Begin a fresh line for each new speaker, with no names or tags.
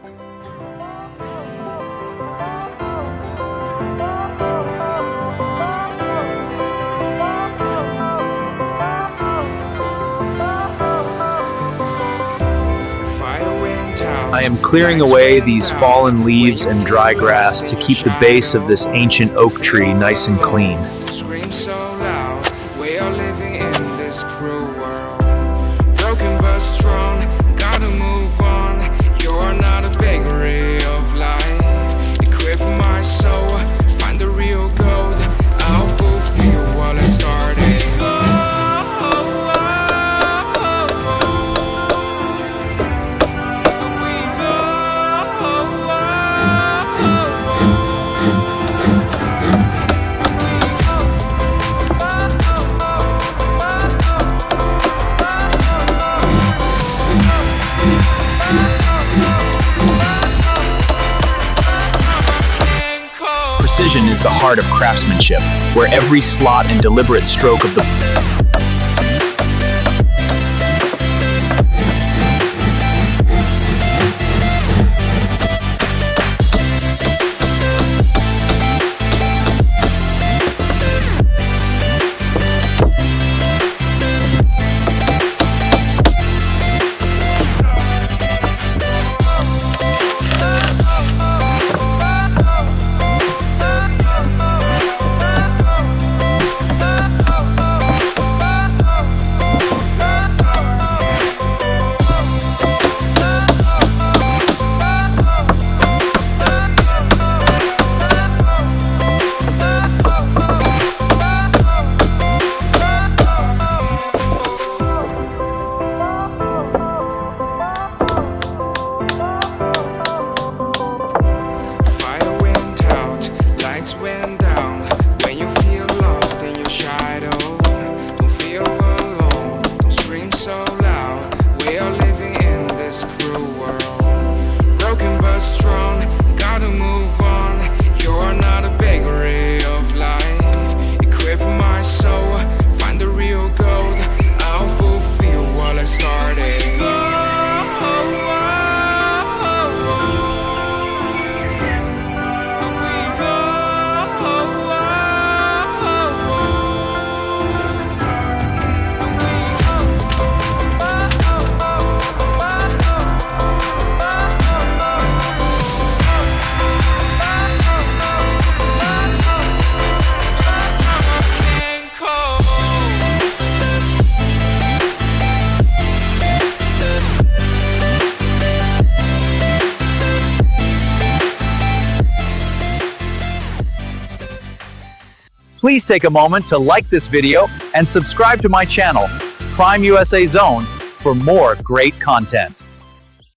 I am clearing away these fallen leaves and dry grass to keep the base of this ancient oak tree nice and clean.
Scream so loud, we are living in this cruel world. Broken but strong, gotta move on. You're not a bakery of life. Equip my soul, find the real gold. I'll fulfill what I started.
Precision is the heart of craftsmanship, where every slot and deliberate stroke of the
went down. When you feel lost in your shadow, don't feel alone, don't scream so loud. We are living in this cruel world. Broken but strong, gotta move on. You're not a bakery of life. Equip my soul, find the real gold. I'll fulfill what I started.
Please take a moment to like this video and subscribe to my channel, Prime USA Zone, for more great content.